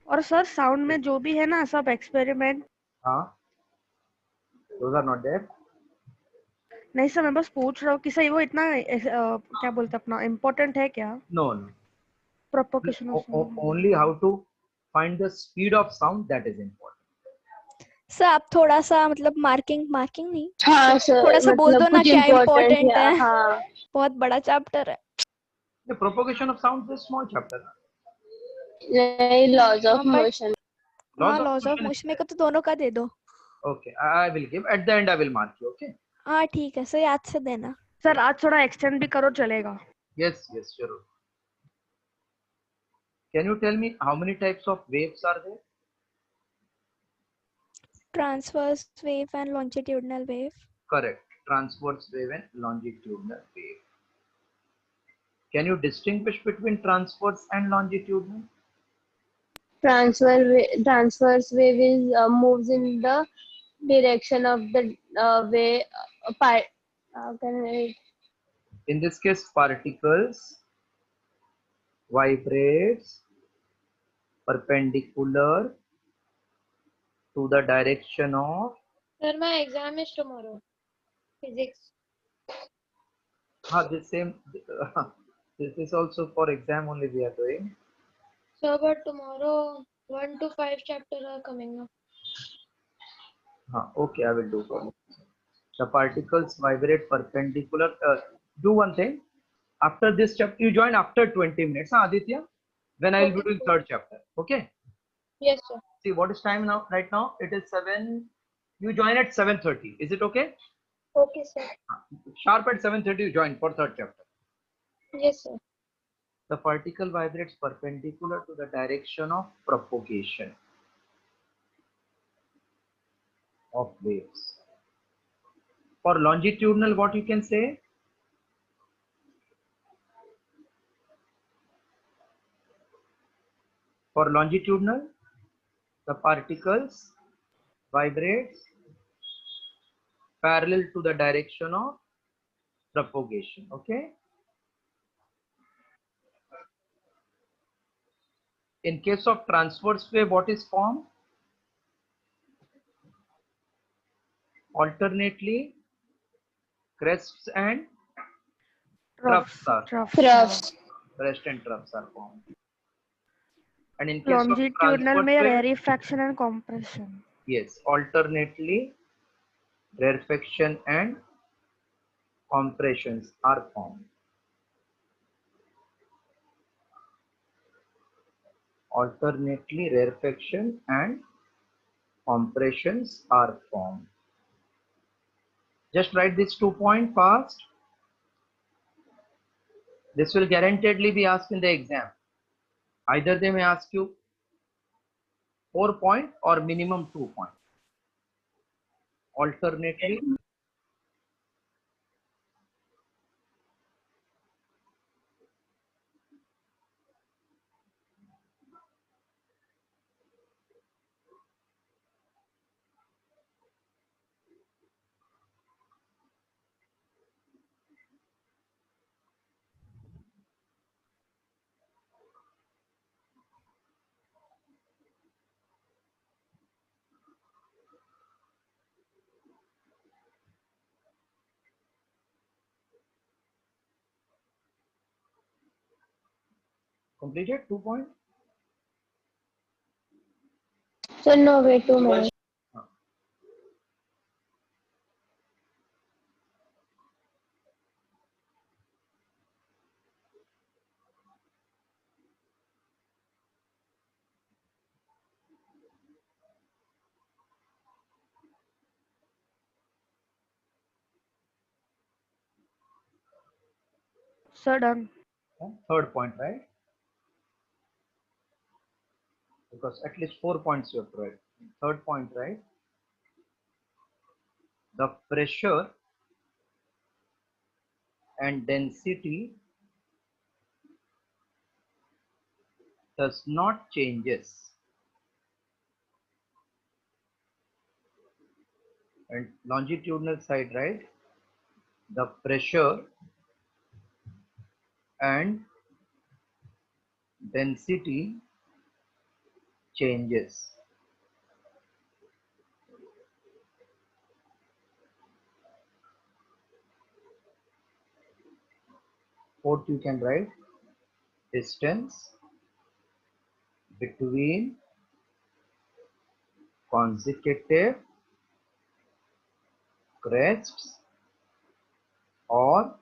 और sir sound में जो भी है ना सब एक्सपेरिमेंट। हाँ, those are not there. नहीं सर मैं बस पूछ रहा हूँ कि सही वो इतना क्या बोलते अपना इम्पोर्टेंट है क्या No, no. Propagation of Only sound? how to find the speed of sound, that is important. Sir आप थोड़ा सा मतलब मार्किंग नहीं हाँ सर, थोड़ा सा बोल मतलब दो ना कुछ क्या इम्पोर्टेंट इम्पोर्टेंट है। है। हाँ, बहुत बड़ा चैप्टर है। The propagation of sound is a small chapter. नहीं, लॉज ऑफ हाँ बट मोशन। हाँ Laws of laws of motion is motion मेरे there. को तो दोनों का दे दो। Okay, I will give at the end. I will mark you. Okay. हाँ ठीक है सर, याद से देना। सर आज थोड़ा एक्सटेंड भी करो चलेगा। Yes, yes, sure. Can you tell me how many types of waves are there? Transverse wave and longitudinal wave. Correct. Transverse wave and longitudinal wave. Can you distinguish between transverse and longitudinal? Transverse wave is moves in the direction of the way. How can I? In this case, particles vibrates perpendicular to the direction of. Sir, my exam is tomorrow. Physics. This same. This is also for exam only we are doing. So, but tomorrow 1 to 5 chapter are coming up. Okay, I will do for you. The particles vibrate perpendicular. Do one thing. After this chapter, you join after 20 minutes, Aditya. When I will be Okay, doing sir. third chapter. Okay. Yes, sir. See what is time now? Right now it is 7. You join at 7:30. Is it okay? Okay, sir. Sharp at 7:30 you join for third chapter. Yes, sir. The particle vibrates perpendicular to the direction of propagation of waves. For longitudinal, what you can say? For longitudinal, the particles vibrates parallel to the direction of propagation. Okay. In case of transverse wave, what is formed? Alternately, crests and troughs are formed. Troughs. Crest and troughs are formed. And in case of longitudinal transverse में wave, rarefaction and compression. yes, alternately rarefaction and compressions are formed. Alternately rarefaction and compressions are formed. Just write these 2 points fast. This will guaranteedly be asked in the exam. Either they may ask you 4 points or minimum 2 points. Alternately completed 2 points. So no, wait 2 minutes. Sir done. Third point, right? Because at least 4 points you have to write. Third point, right? The pressure and density does not changes, and longitudinal side, right? The pressure and density changes. Fourth, you can write distance between consecutive crests or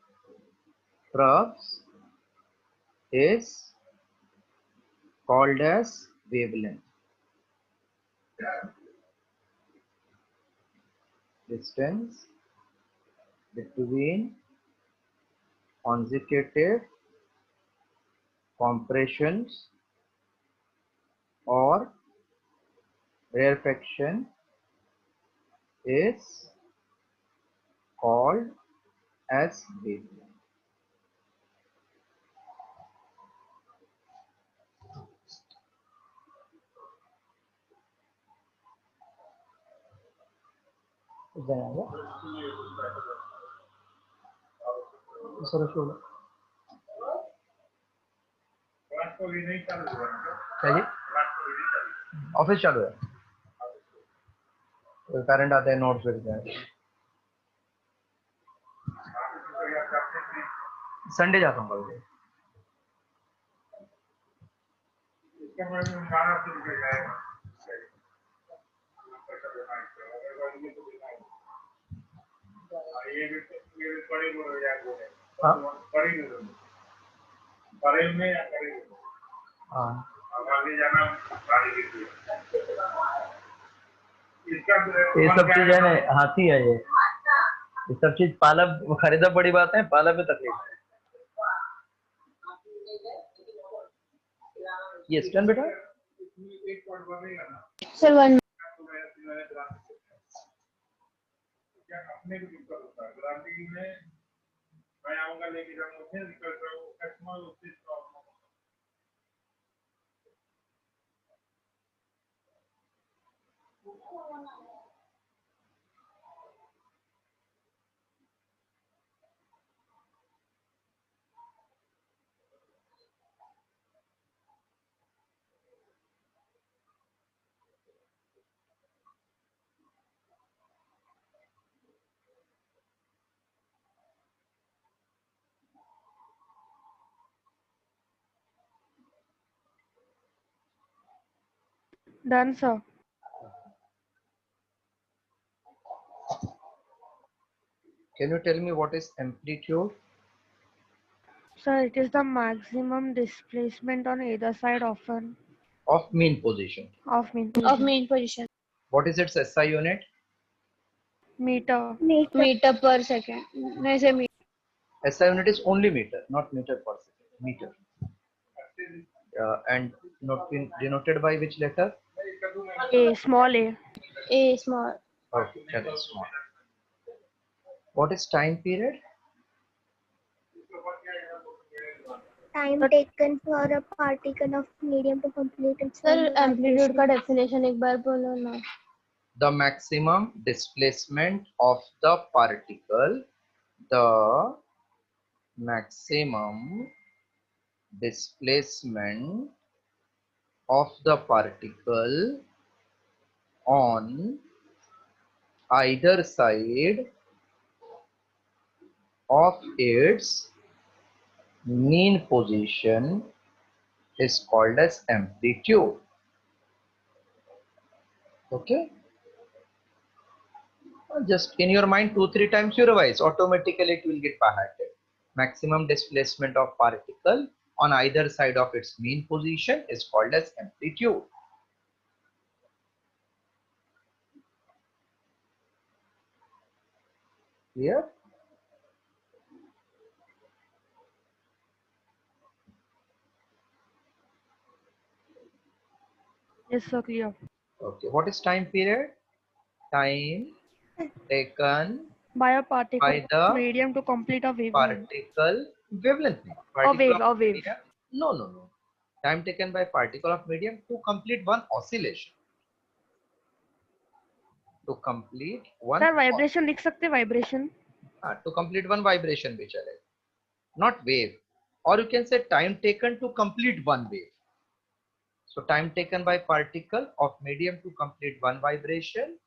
troughs is called as wavelength. Distance between consecutive compressions or rarefaction is called as wavelength. Office चालू है, current आते हैं, notes भेजते हैं। Sunday जाता हूँ कल। हाँ ये सब चीज है ना, हाथी है ये सब चीज पाला खरीदा बड़ी बात है, पाला पे तकलीफ है। ये स्टैंड बेटा sir one Done, sir. Can you tell me what is amplitude? Sir, it is the maximum displacement on either side Of mean position. of mean of main position. What is its SI unit? meter. Meter per second. नहीं से meter. SI unit is only meter, not meter per second. Meter. And denoted by which letter? A, small a. A small. Okay, that is small. What is time period? Time taken for a particle of medium to complete its sir final amplitude का vibration. Definition एक बार बोलो ना. The maximum displacement of the particle. The maximum displacement of the particle on either side of its mean position is called as amplitude. Okay, just in your mind 2-3 times you revise, automatically it will get by heart. Maximum displacement of particle on either side of its mean position is called as amplitude. Clear? Yes, sir, clear. Okay, what is time period? Time taken By a particle by the medium to complete a wavelength. particle wavelength. A wave, Particle a of wave. medium. No. Time taken by particle of medium to complete one oscillation. To complete one. Sir, vibration लिख सकते हैं, vibration. To complete one vibration भी चलेगा. Not wave. Or you can say time taken to complete one wave. So time taken by particle of medium to complete one vibration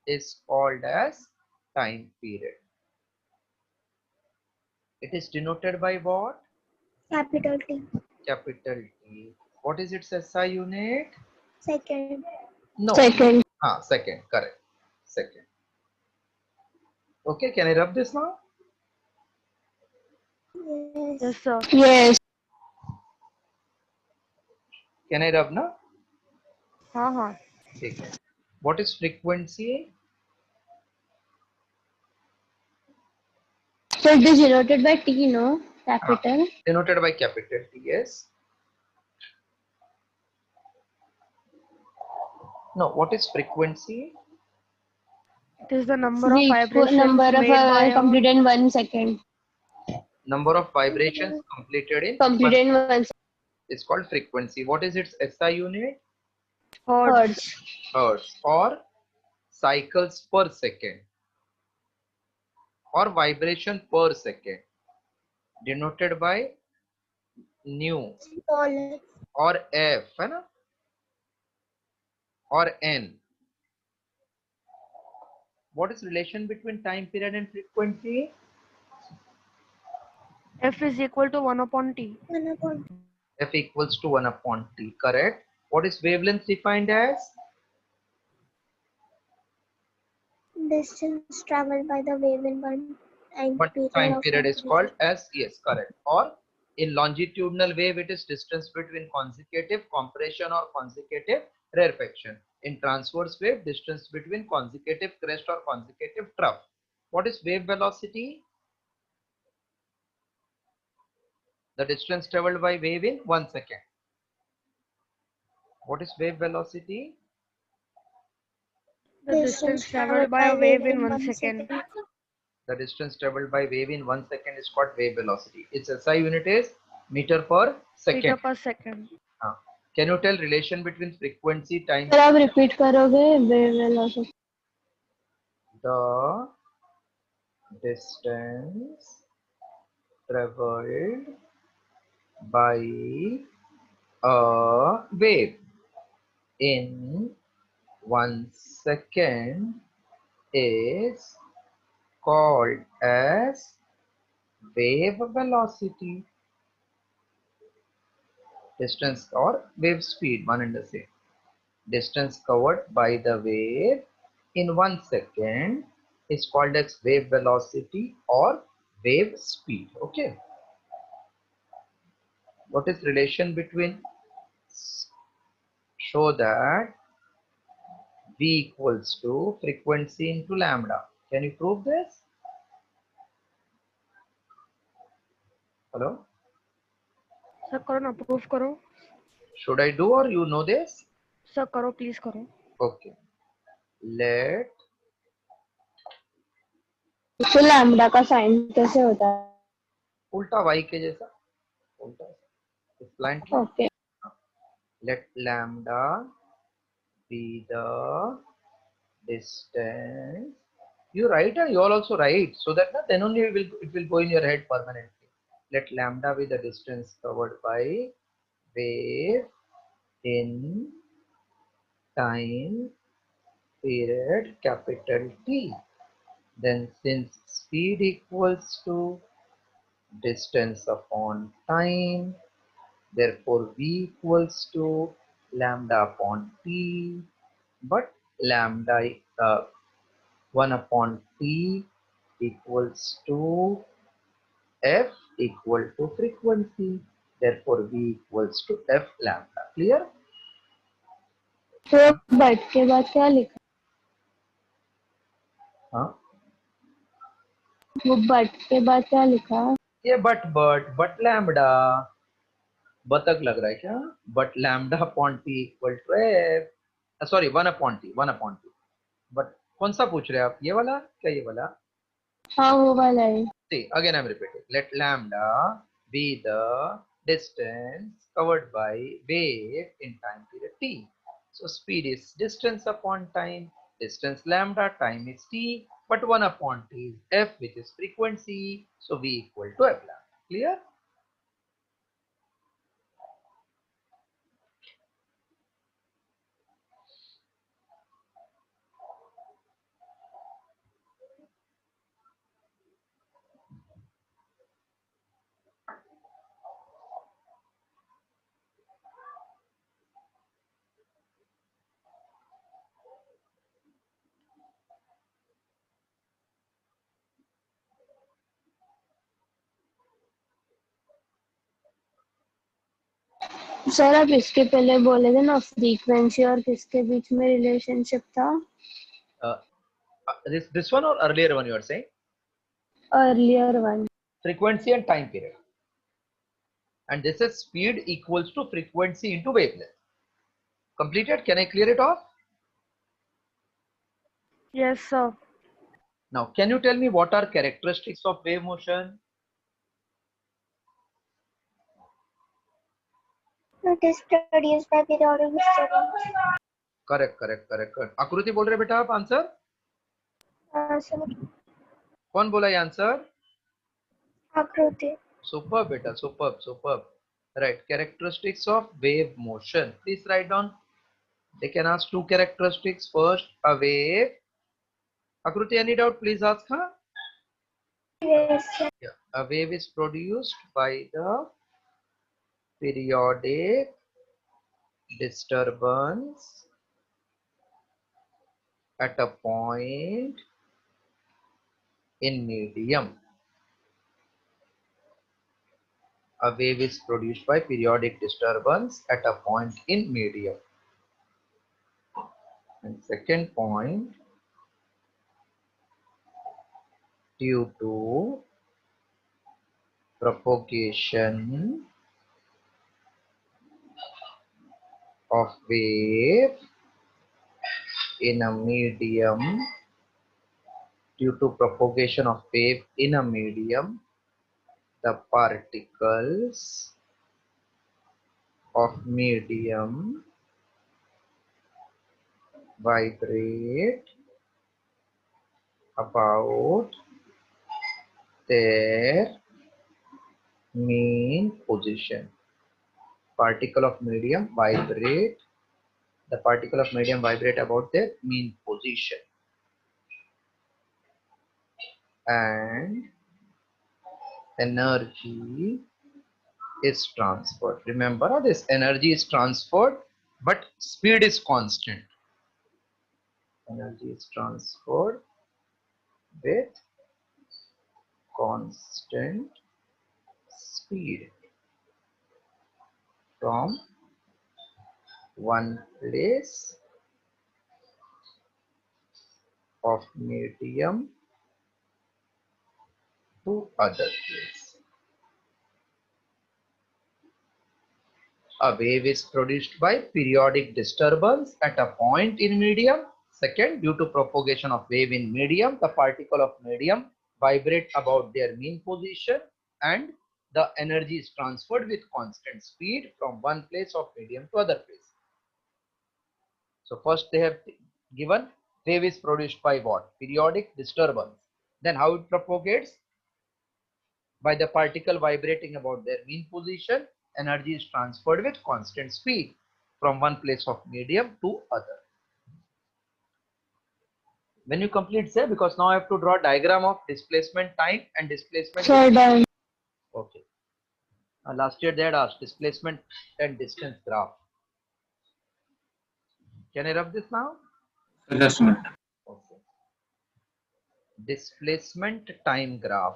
is called as time period. It is denoted by what? Capital T. Capital T. What is its SI unit? Second. No. Second. Second, correct. Second. Okay, can I rub this now? Yes. Yes, sir. Yes. Can I rub now? हाँ. Okay. What is frequency? So it is denoted by T, no? Capital. Denoted by capital T, yes. No, what is frequency? It is the number of The vibrations number of made by completed in 1 second. Number of vibrations completed in Completed in 1 second. is called frequency. What is its SI unit? hertz. Hertz or cycles per second or vibration per second, denoted by nu Small. or F, है ना? Or N. What is relation between time period and frequency? F is equal to 1 upon T. 1 upon F equals to 1 upon T, correct. What is wavelength defined as? distance traveled by the wave in one What period time of period is time. called as? Yes, correct. Or in longitudinal wave, it is distance between consecutive compression or consecutive rarefaction. In transverse wave, distance between consecutive crest or consecutive trough. What is wave velocity? The distance traveled by wave in 1 second. What is wave velocity? The distance traveled by a wave in 1 second. The distance traveled by wave in 1 second is called wave velocity. Its SI unit is meter per second. Meter per second. Can you tell relation between frequency time? Sir आप repeat करोगे wave velocity. The distance traveled by a wave in 1 second is called as wave velocity. Distance or wave speed, one and the same. Distance covered by the wave in 1 second is called as wave velocity or wave speed. Okay. What is relation between? Show that V equals to frequency into lambda. Can you prove this? Hello? Sir, करो ना, proof करो. Should I do or you know this? Sir, करो, please करो. Okay. Let तो lambda का sign कैसे होता है? उल्टा y के जैसा उल्टा slightly. Okay. Let lambda be the distance. You write and you all also write so that then only it will go in your head permanently. Let lambda be the distance covered by wave in time period capital T. Then since speed equals to distance upon time, therefore V equals to lambda upon T, but lambda 1 upon T equals to F equal to frequency, therefore V equals to F lambda. Clear? तो but के बाद क्या लिखा? हाँ वो but के बाद क्या लिखा? ये but lambda बतख लग रहा है क्या? But lambda upon T equal to F. Sorry, 1 upon T. But कौन सा पूछ रहे हैं आप? ये वाला क्या ये वाला? हाँ वो वाला है. See, again I'm repeating. Let lambda be the distance covered by wave in time period T. So speed is distance upon time. Distance lambda, time is T. But 1 upon T is F, which is frequency. So V equal to F lambda. Clear? Sir आप इसके पहले बोले थे ना frequency और किसके बीच में relationship था? This one or earlier one you are saying? Earlier one. Frequency and time period. And this is speed equals to frequency into wavelength. Completed? Can I clear it off? Yes, sir. Now, can you tell me what are characteristics of wave motion? It is produced by periodic disturbance. Correct. आकृति बोल रहे बेटा आप answer? Sir, कौन बोला ये answer? Akruti. Superb beta, superb. Right, characteristics of wave motion. Please write down. They can ask two characteristics. First, a wave. Akruti, any doubt? Please ask her. Yes, sir. Yeah, a wave is produced by the periodic disturbance at a point in medium. A wave is produced by periodic disturbance at a point in medium. And second point, due to propagation of wave in a medium, due to propagation of wave in a medium, the particles of medium vibrate about their mean position. Particle of medium vibrate, the particle of medium vibrate about their mean position. And energy is transferred. Remember, this energy is transferred, but speed is constant. Energy is transferred with constant speed from one place of medium to other place. A wave is produced by periodic disturbance at a point in medium. Second, due to propagation of wave in medium, the particle of medium vibrate about their mean position and the energy is transferred with constant speed from one place of medium to other place. So first they have given wave is produced by what? Periodic disturbance. Then how it propagates? By the particle vibrating about their mean position, energy is transferred with constant speed from one place of medium to other. When you complete, say, because now I have to draw a diagram of displacement time and displacement. Sir, done. Okay. Last year they had asked displacement and distance graph. Can I rub this now? Just a minute. Okay. Displacement time graph.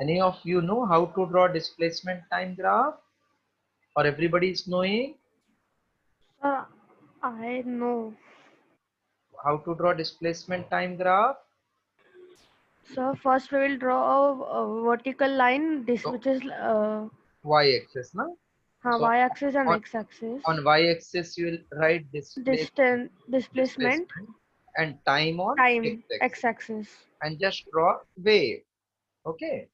Any of you know how to draw displacement time graph? Or everybody is knowing Sir, I know. how to draw displacement time graph? So first we will draw a vertical line, this which is Y-axis, no? So y-axis and on- x-axis. On y-axis, you will write Displacement, and time on time, x-axis, x-axis. and just draw wave. Okay.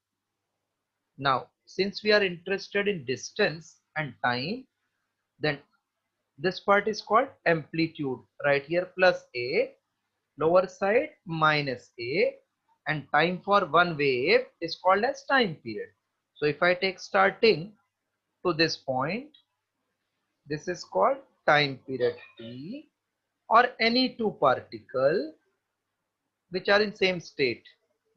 Now, since we are interested in distance and time, then this part is called amplitude. Right here plus a, lower side minus a, and time for one wave is called as time period. So if I take starting to this point, this is called time period t, or any two particle which are in same state,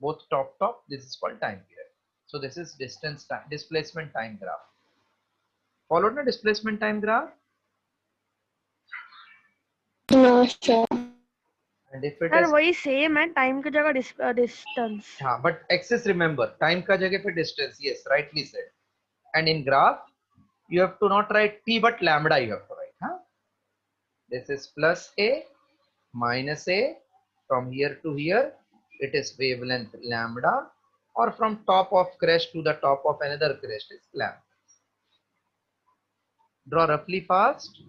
both top, this is called time period. So this is distance time, displacement time graph. Followed na displacement time graph? No, sir. And if it Sir, is, वही same है, time की जगह distance. हाँ, but axis remember, time का जगह पे distance, yes, rightly said. And in graph, you have to not write T but lambda you have to write. Huh? This is plus A minus A. From here to here, it is wavelength lambda, or from top of crest to the top of another crest is lambda. Draw roughly fast.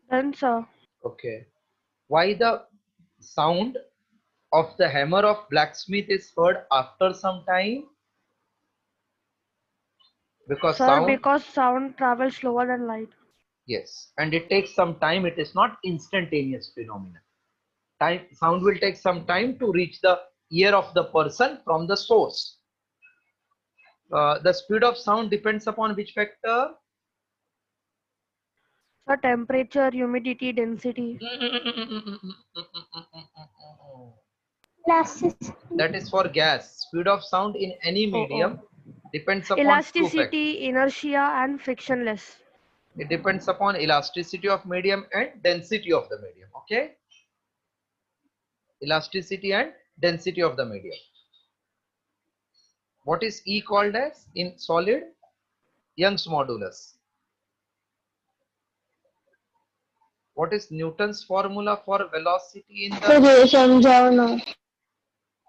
Done, sir. Okay. Why the sound of the hammer of blacksmith is heard after some time? Because Sir, sound, because sound travels slower than light. yes, and it takes some time. It is not instantaneous phenomenon. Sound will take some time to reach the ear of the person from the source. The speed of sound depends upon which factor? Sir, temperature, humidity, density. Elasticity. That is for gas. Speed of sound in any medium depends upon two factors. Elasticity, inertia, and frictionless. It depends upon elasticity of medium and density of the medium. Okay. Elasticity and density of the medium. What is E called as in solid? Young's modulus. What is Newton's formula for velocity in the? तो ये समझाओ ना,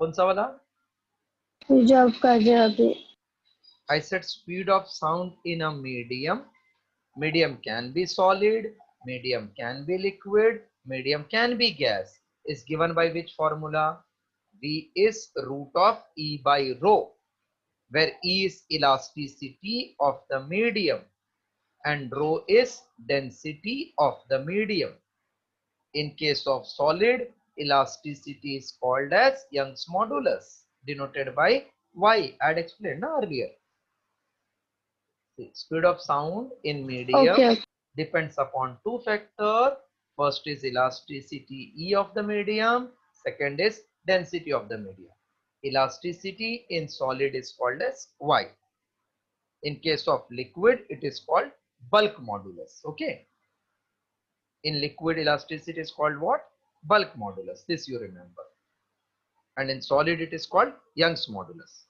कौन सा वाला? Job कर रहे अभी. I said speed of sound in a medium. Medium can be solid, medium can be liquid, medium can be gas. Is given by which formula? V is root of E by rho, where E is elasticity of the medium and rho is density of the medium. In case of solid, elasticity is called as Young's modulus, denoted by Y. I had explained earlier. Speed of sound in medium Okay. depends upon two factors. First is elasticity E of the medium. Second is density of the medium. Elasticity in solid is called as Y. In case of liquid, it is called bulk modulus. Okay. In liquid, elasticity is called what? Bulk modulus. This you remember. And in solid, it is called Young's modulus.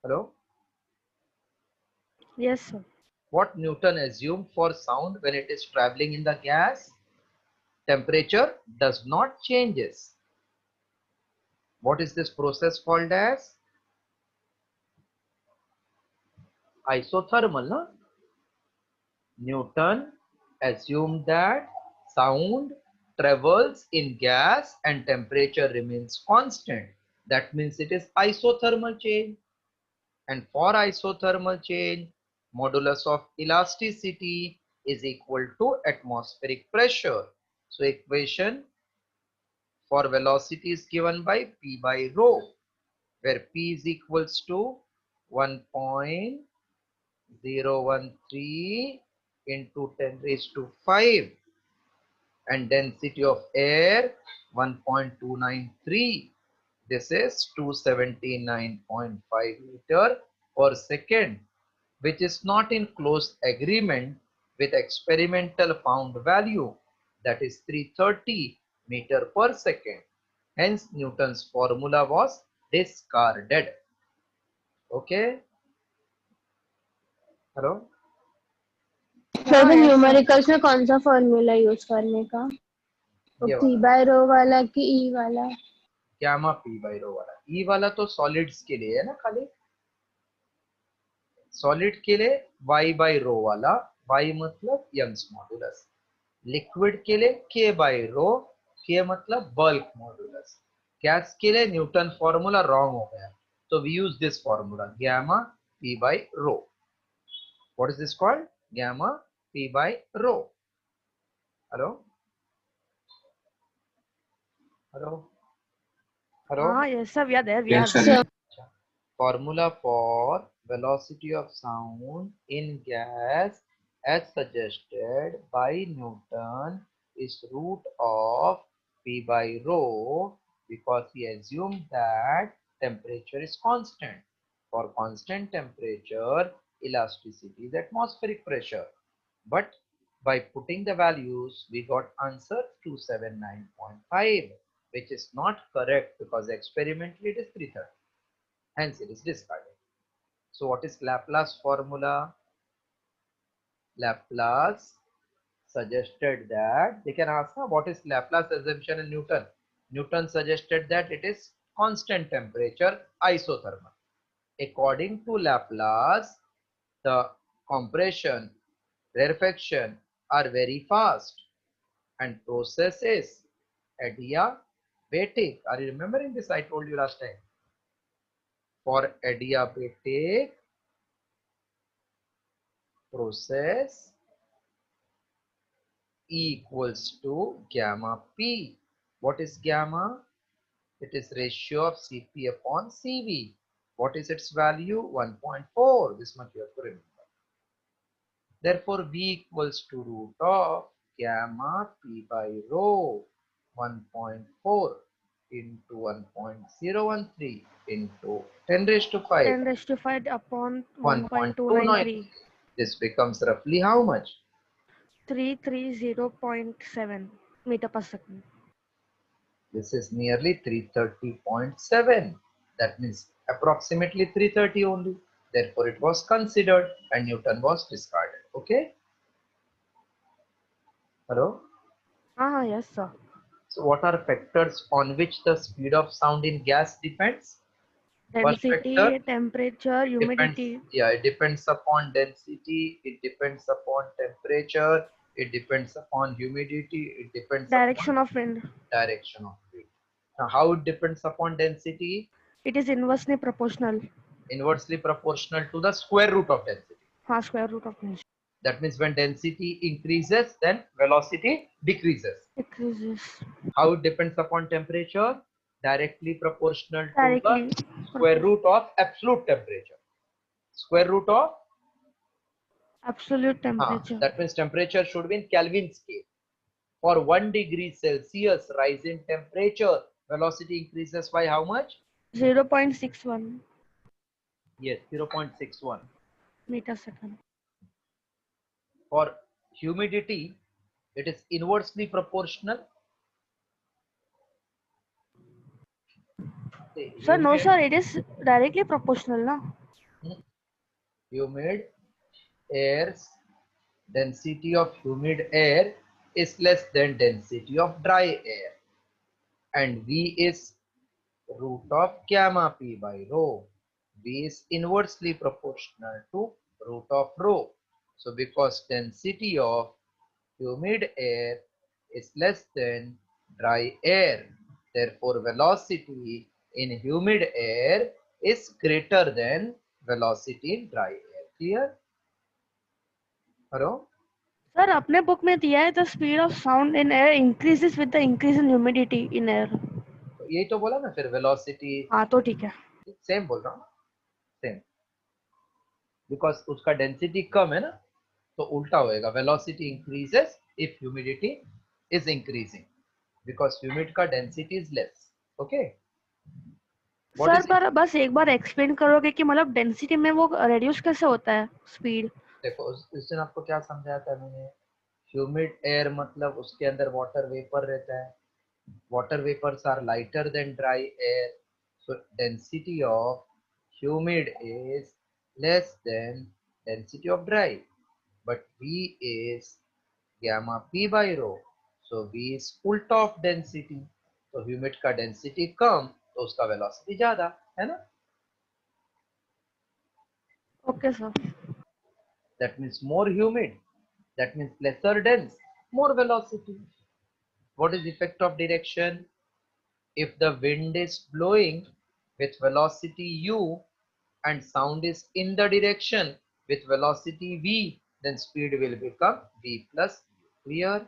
Hello? Yes, sir. What Newton assumed for sound when it is traveling in the gas? Temperature does not changes. What is this process called as? Isothermal, no? Newton assumed that sound travels in gas and temperature remains constant. That means it is isothermal change. And for isothermal change, modulus of elasticity is equal to atmospheric pressure. So equation for velocity is given by P by rho, where P is equals to 1.013 into 10 raised to 5 and density of air 1.293. This is 279.5 meter per second, which is not in close agreement with experimental found value, that is 330 meter per second. Hence Newton's formula was discarded. Okay. Hello. वैसे numericals में कौन सा formula use करने का? ये P bye रो वाला कि ई वाला? गामा पी बाई रो वाला. ई वाला तो सॉलिड्स के लिए है ना, खाली सॉलिड के लिए y बाई रो वाला. y मतलब यंग्स मॉडुलस. लिक्विड के लिए k बाई रो, K मतलब bulk modulus. गैस के लिए न्यूटन फॉर्मूला रॉन्ग हो गया, तो we use this formula gamma P by rho. What is this called? Gamma P by rho. Hello? Hello? Hello? हाँ yes sir, we are there, we Yes, are sir. there. Formula for velocity of sound in gas as suggested by Newton is root of P by rho, because he assumed that temperature is constant. For constant temperature, elasticity is atmospheric pressure. But by putting the values, we got answer 279.5, which is not correct because experimentally it is 330. Hence it is discarded. So what is Laplace formula? Laplace suggested that, they can ask what is Laplace assumption in Newton. Newton suggested that it is constant temperature isothermal. According to Laplace, the compression, rarefaction are very fast and process is adiabatic. Are you remembering this? I told you last time. For adiabatic process, E equals to gamma P. What is gamma? It is ratio of Cp upon Cv. What is its value? 1.4. This much you have to remember. Therefore, V equals to root of gamma P by rho 1.4 into 1.013 into 10 raised to 5. 10 raised to 5 upon 1.293. 1.293. This becomes roughly how much? 330.7 meter per second. This is nearly 330.7. That means approximately 330 only. Therefore, it was considered and Newton was discarded. Okay? Hello? Yes sir. So, what are factors on which the speed of sound in gas depends? First Density, factor temperature, depends. humidity. Yeah, it depends upon density. It depends upon temperature. It depends upon humidity. It depends Direction upon of wind. direction of wind. Now, how it depends upon density? It is inversely proportional. Inversely proportional to the square root of density. Square root of density. That means when density increases, then velocity decreases. Decreases. How it depends upon temperature? Directly proportional to Directly. the square root of absolute temperature. Square root of Absolute temperature. that means temperature should be in Kelvin scale. For 1 degree Celsius rise in temperature, velocity increases by how much? 0.61 Yes, 0.61. meter second. For humidity, it is inversely proportional. Sir, no sir, it is directly proportional, na? Humid air's density of humid air is less than density of dry air, and V is root of gamma P by rho. V is inversely proportional to root of rho. So because density of humid air is less than dry air, therefore velocity in humid air is greater than velocity in dry air. Clear? Hello? Sir, अपने book में दिया है the speed of sound in air increases with the increase in humidity in air. यही तो बोला ना फिर velocity. हाँ तो ठीक है. सेम बोल रहा हूँ, सेम. बिकॉज उसका डेंसिटी कम है ना, तो उल्टा होएगा. Velocity increases if humidity is increasing, because humid का density is less. Okay sir पर बस एक बार एक्सप्लेन करोगे कि मतलब डेंसिटी में वो रेड्यूस कैसे होता है स्पीड? देखो उस दिन आपको क्या समझाया था मैंने. ह्यूमिड एयर मतलब उसके अंदर वाटर वेपर रहता है. Water vapours are lighter than dry air, so density of humid is less than density of dry, but V is gamma P by rho, so V is उल्टा of density, तो humid का density कम तो उसका velocity ज्यादा है ना. Okay sir. That means more humid, that means lesser dense, more velocity. What is effect of direction? If the wind is blowing with velocity u and sound is in the direction with velocity v, then speed will become v plus u. Clear?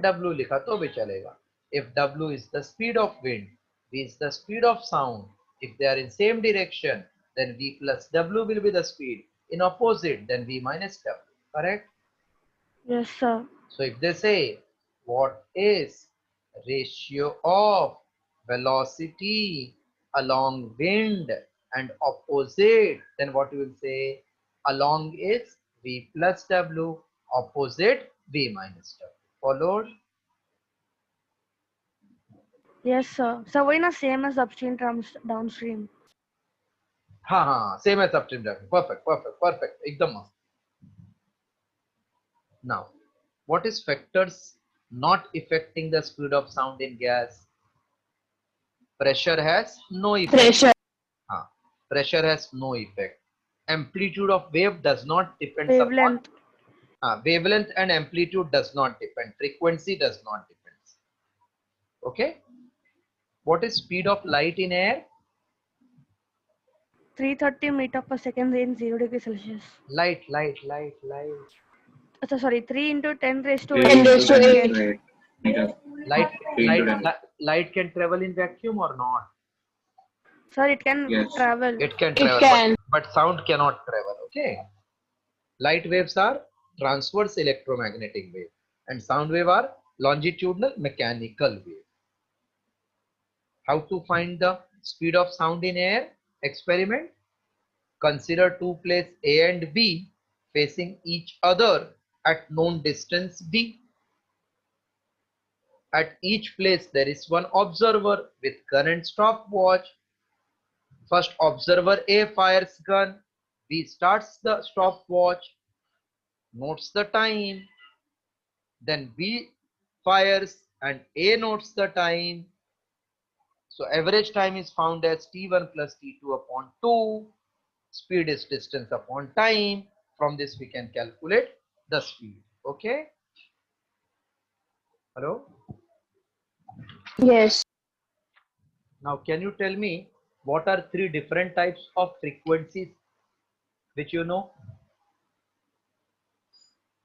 W लिखा तो भी चलेगा. If w is the speed of wind, v is the speed of sound. If they are in same direction, then v plus w will be the speed. In opposite, then v minus w. Correct? Yes, sir. So if they say, what is ratio of velocity along wind and opposite, then what you will say? Along is v plus w, opposite v minus w. Followed? Yes, sir. So वही ना same as upstream downstream. हाँ, same as upstream downstream. Perfect. एकदम मस्त. Now, what is factors not affecting the speed of sound in gas? Pressure has no effect. Pressure has no effect. Amplitude of wave does not depend Wavelength. upon wavelength, and amplitude does not depend. Frequency does not depend. Okay. What is speed of light in air? 330 meter per second in 0 degree Celsius. Light. Sorry, 3 into 10 raised to 10 raised to 8. 8. Light can travel in vacuum or not? Sir, it can travel. It can It travel, can. but sound cannot travel. Okay. Light waves are transverse electromagnetic wave, and sound wave are longitudinal mechanical wave. How to find the speed of sound in air? Experiment. Consider two places A and B facing each other at known distance d. At each place there is one observer with gun and stopwatch. First observer A fires gun, B starts the stopwatch, notes the time, then B fires and A notes the time. So average time is found as t1 plus t2 upon 2. Speed is distance upon time. From this we can calculate the speed. Okay. Hello. Yes. Now can you tell me what are three different types of frequencies which you know?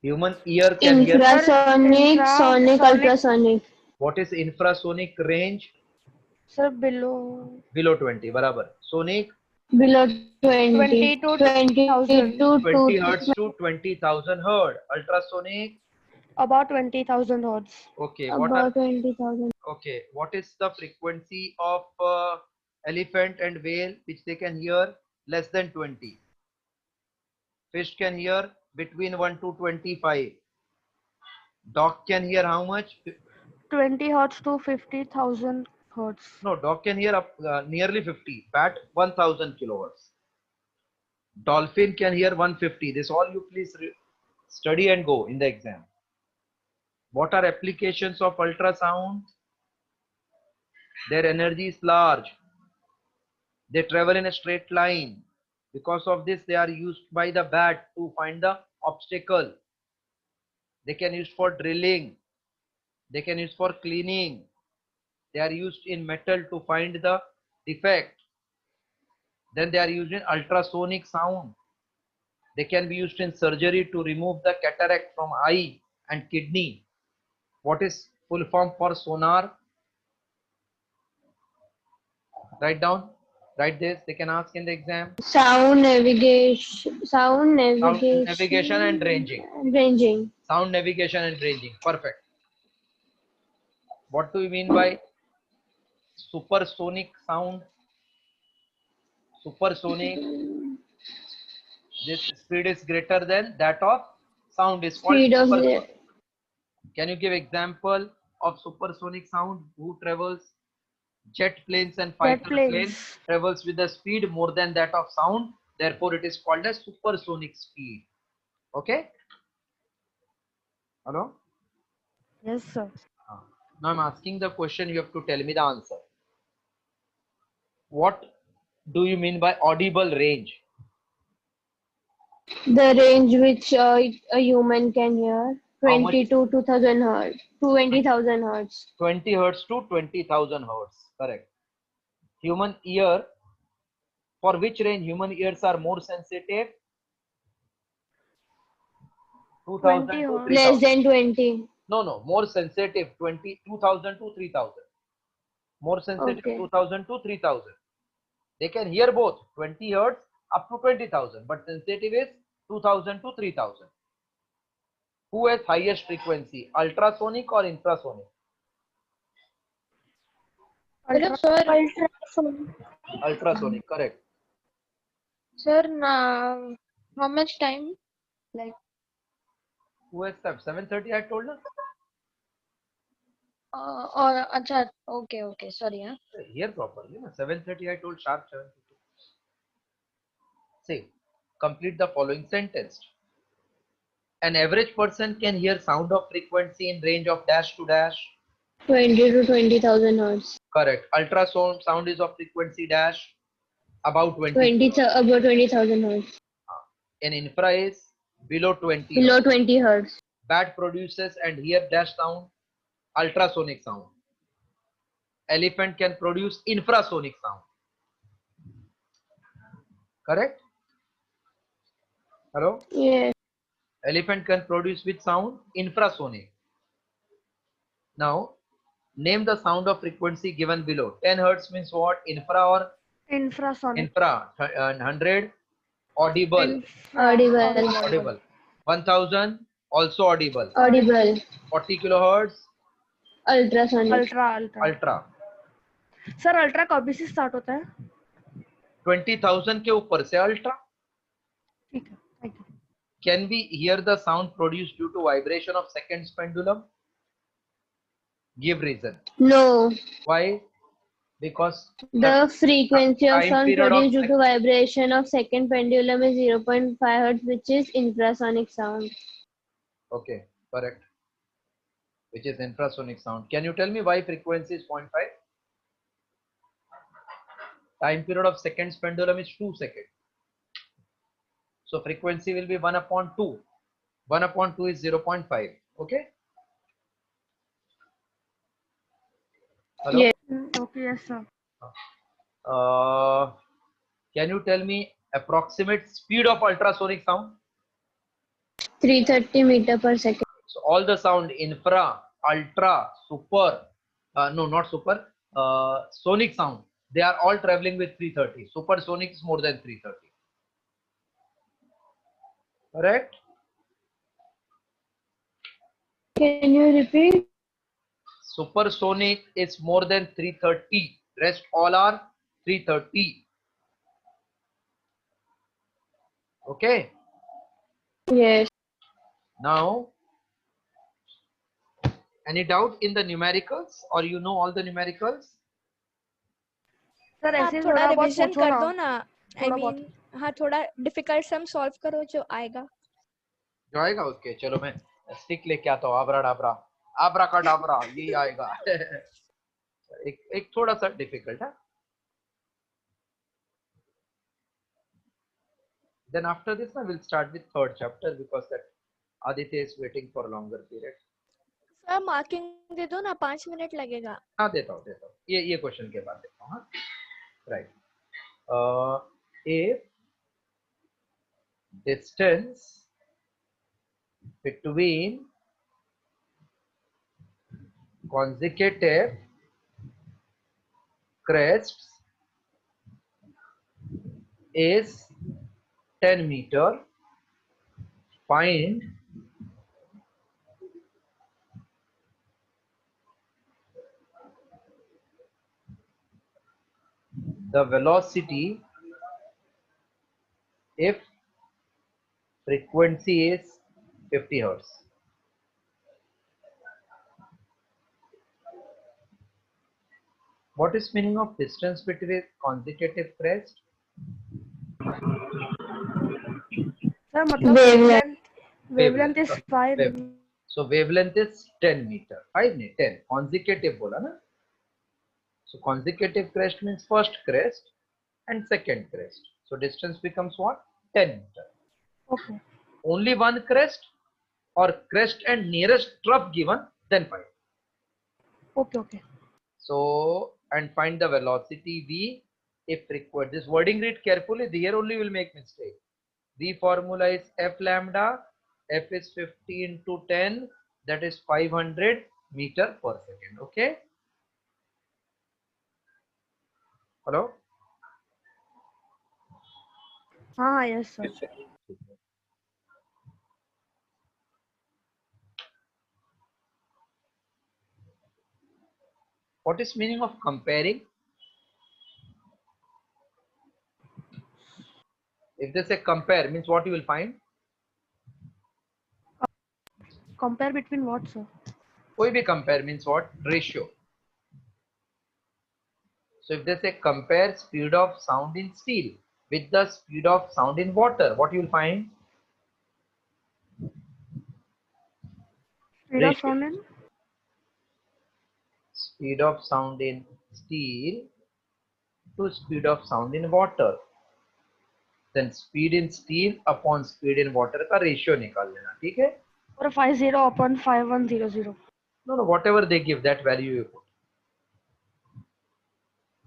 Human ear can hear. Infrasonic, sonic, ultrasonic. What is infrasonic range? Sir, below 20. Barabar. Sonic? Below 20 to 20,000. 20 hertz to 20,000 hertz. Ultrasonic? About 20,000 hertz. Okay. About 20,000. Okay. What is the frequency of elephant and whale which they can hear? Less than 20. Fish can hear between 1 to 25. Dog can hear how much? 20 hertz to 50,000 hertz. No, dog can hear up nearly 50. Bat 1000 kilohertz. Dolphin can hear 150. This all you please study and go in the exam. What are applications of ultrasound? Their energy is large. They travel in a straight line. Because of this, they are used by the bat to find the obstacle. They can use for drilling. They can use for cleaning. They are used in metal to find the defect. Then they are used in ultrasonic sound. They can be used in surgery to remove the cataract from eye and kidney. What is full form for sonar? Write down. Write this. They can ask in the exam. Sound navigation and ranging. Sound navigation and ranging. Perfect. What do you mean by supersonic sound? Supersonic. This speed is greater than that of sound is called supersonic. Can you give example of supersonic sound? Who travels? Jet planes and fighter planes travels with the speed more than that of sound. Therefore, it is called as supersonic speed. Okay? Hello? Yes, sir. Now I'm asking the question. You have to tell me the answer. What do you mean by audible range? The range which a human can hear How much? 20 to 2000 hertz. 20,000 hertz. 20 hertz to 20,000 hertz. Correct. Human ear, for which range human ears are more sensitive? 2000 20 to hertz. 3000. Less than 20. No, more sensitive 22,000 to 3000. More sensitive Okay. 2000 to 3000. They can hear both 20 hertz up to 20,000, but sensitive is 2000 to 3000. Who has highest frequency, ultrasonic or infrasonic? Hello, sir. Ultrasonic. Ultrasonic, correct. Sir, how much time? Like, Who has time? 7:30 I told her. or acha, okay, sorry, huh? Hear properly. 7:30 I told sharp 7:30. Say, complete the following sentence. An average person can hear sound of frequency in range of dash to dash. 20 to 20,000 hertz. Correct. Ultrasound sound is of frequency dash about 20. 20, about 20,000 hertz. An infra is below 20. Below 20 hertz. Bat produces and hear dash sound, ultrasonic sound. Elephant can produce infrasonic sound. Correct? Hello? Yes. Elephant can produce which sound? Infrasonic. Now, name the sound of frequency given below. 10 hertz means what? Infra or Infrasonic. infra? 100 audible. Audible. 1000 also audible. Audible. 40 kilohertz Ultrasonic. Ultra ultra. Sir ultra कभी से start होता है? 20,000 के ऊपर से ultra. ठीक है, thank you. Can we hear the sound produced due to vibration of seconds pendulum? Give reason. No. Why? Because The frequency of time sound period of produced due to vibration of second pendulum is 0.5 hertz, which is infrasonic sound. okay, correct. Which is infrasonic sound. Can you tell me why frequency is 0.5? Time period of seconds pendulum is 2 seconds. So frequency will be 1 upon 2. 1 upon 2 is 0.5. Okay? Hello? Yes. Okay, yes sir. Can you tell me approximate speed of ultrasonic sound? 330 meter per second. So all the sound infra, ultra, super, no not super, sonic sound, they are all traveling with 330. Supersonic is more than 330. Correct? Can you repeat? Supersonic is more than 330. Rest all are 330. Okay. Yes. Now, any doubt in the numericals or you know all the numericals? Sir आप ऐसे थोड़ा थोड़ा बहुत revision पूछो कर ना. दो ना. आई थोड़ा मीन हाँ, थोड़ा डिफिकल्ट सम सॉल्व करो जो आएगा. जो आएगा उसके चलो मैं स्टिक लेके आता हूँ. आबरा डाबरा आबरा का डाबरा यही आएगा. एक थोड़ा सा डिफिकल्ट है. Then after this, we'll start with third chapter because that Aditya is waiting for longer period. Sir marking दे दो ना, 5 मिनट लगेगा. हाँ देता हूँ. ये क्वेश्चन के बाद देता हूँ. हाँ right. If distance between consecutive crests is 10 meter, find the velocity if frequency is 50 hertz. What is meaning of distance between consecutive crest? Sir मतलब wavelength is 5. So wavelength is 10 meter. 5 नहीं 10. Consecutive बोला ना. So consecutive crest means first crest and second crest. So distance becomes what? 10 meter. Okay. Only one crest or crest and nearest trough given, then find. Okay. So, and find the velocity v if required. This wording read carefully, here only will make mistake. V formula is f lambda, f is 50 into 10, that is 500 meter per second. Okay. Hello? Yes sir. What is meaning of comparing? If they say compare, means what you will find? Compare between what, sir? कोई भी compare means what? Ratio. So if they say compare speed of sound in steel with the speed of sound in water, what you will find? Speed of Ratio. sound in? Speed of sound in steel to speed of sound in water. Then speed in steel upon speed in water का ratio निकाल लेना, ठीक है? Or 50 upon 5100. No, whatever they give, that value you put.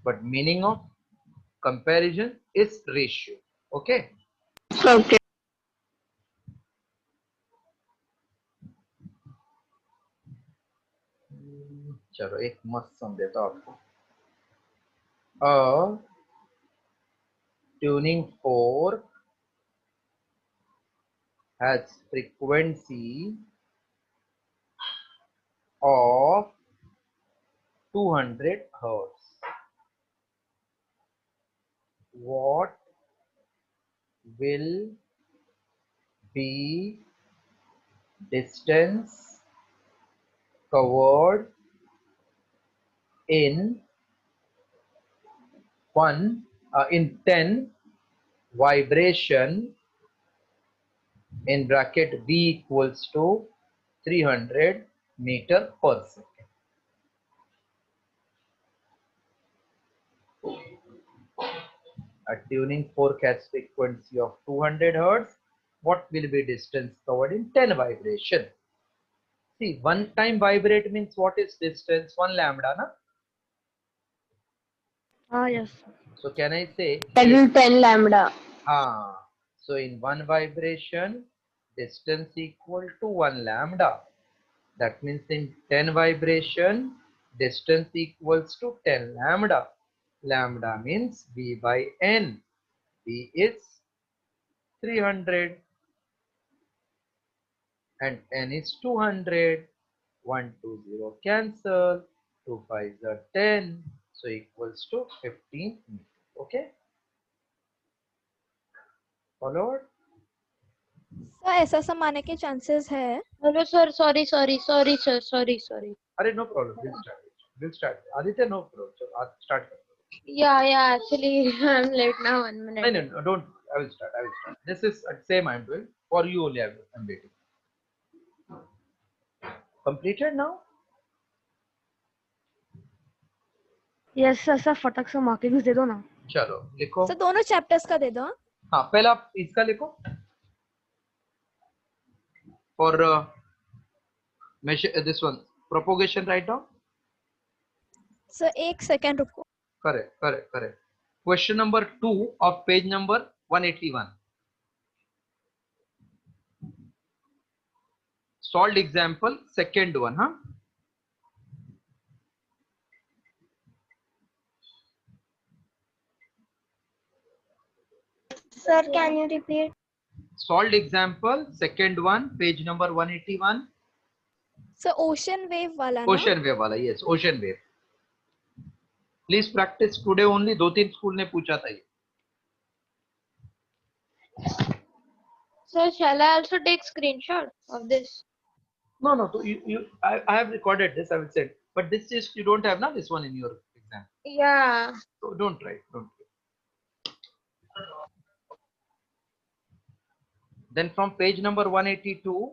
But meaning of comparison is ratio. Okay? Okay. चलो एक मस्त सम देता हूं आपको. A tuning fork has frequency of 200 hertz. What will be distance covered in 10 vibration in bracket v equals to 300 meter per second. A tuning fork has frequency of 200 hertz. What will be distance covered in 10 vibration? See, one time vibrate means what is distance? 1 lambda, na? Yes sir. So can I say? That is 10 lambda. So in one vibration, distance equal to 1 lambda. That means in 10 vibration, distance equals to 10 lambda. Lambda means v by n. V is 300 and n is 200. 1, 2, 0 cancel. 2, 5 are 10. So equals to 15 meters. Okay. Followed? Sir ऐसा सब आने के chances है? Hello, sir. Sorry, sir. Sorry. Arey, no problem. We'll start. Aditya, no problem. So, start. Yeah. Actually, I'm late now. 1 minute. No, don't. I will start. This is same I'm doing. For you only I'm waiting. Completed now? Yes sir. Sir फटक से markings दे दो ना. चलो लिखो. Sir दोनों chapters का दे दो. हाँ, पहला आप इसका लिखो. For measure this one propagation, write down. Sir एक सेकंड रुको. Correct. Question number 2 of page number 181. Solved example, second one, huh? Sir, can you repeat? Solved example, second one, page number 181. Sir ocean wave वाला ना? Ocean wave वाला, yes, ocean wave. Please practice today only. 2-3 school ने पूछा था ये. Sir, shall I also take screenshot of this? No. So I have recorded this. I will send. But this is you don't have now this one in your exam. Yeah. So don't try. Then from page number 182.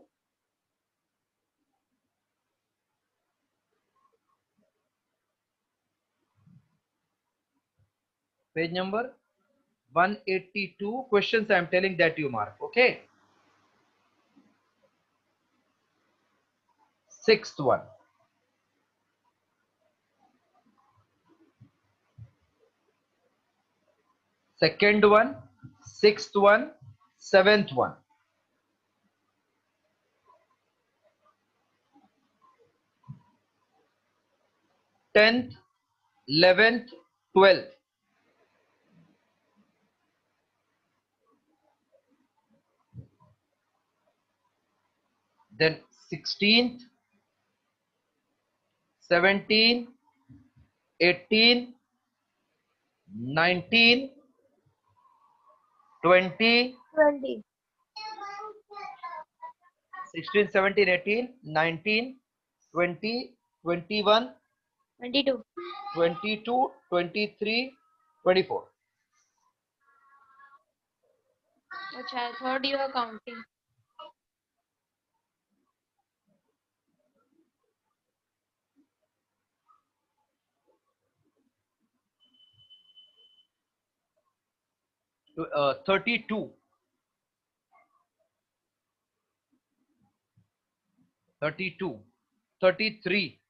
Page number 182 questions I am telling that you mark. Okay. Sixth one. Second one, sixth one, seventh one. 10th, 11th, 12th. Then 16th, 17, 18, 19, 20, 20. 16, 17, 18, 19, 20, 21, 22. 22, 23, 24. Acha, I thought you were counting. To, 32, 32, 33,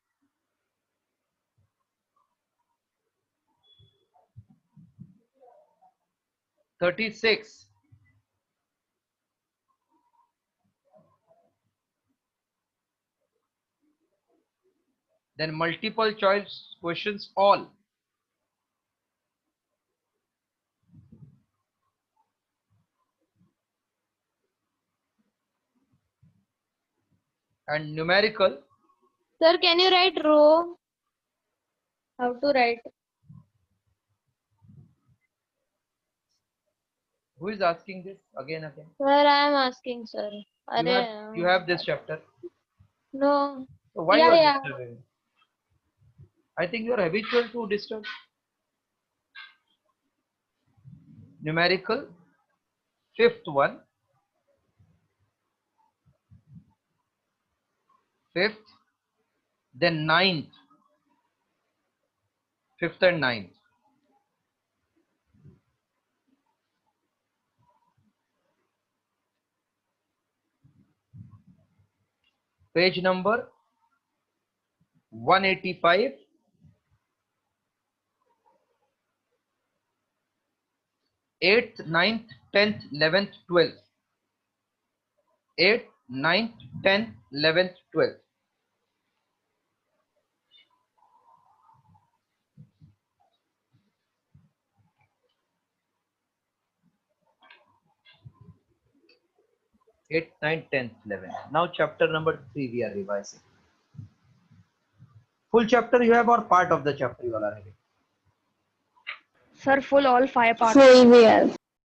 36, 'Then multiple choice questions all. And numerical. Sir, can you write row? How to write? Who is asking this again? Sir, I am asking, sir. You have this chapter. No. So why Yeah, you are yeah. disturbing? I think you are habitual to disturb. Numerical, fifth one, fifth, then ninth, fifth and ninth. Page number 185. 8th, 9th, 10th, 11th, 12th. 8th, 9th, 10th, 11th, 12th. Eighth, 9th, 10th, 11th. Now chapter number 3 we are revising. Full chapter you have or part of the chapter you are having? Sir, full all 5 parts. Full we have.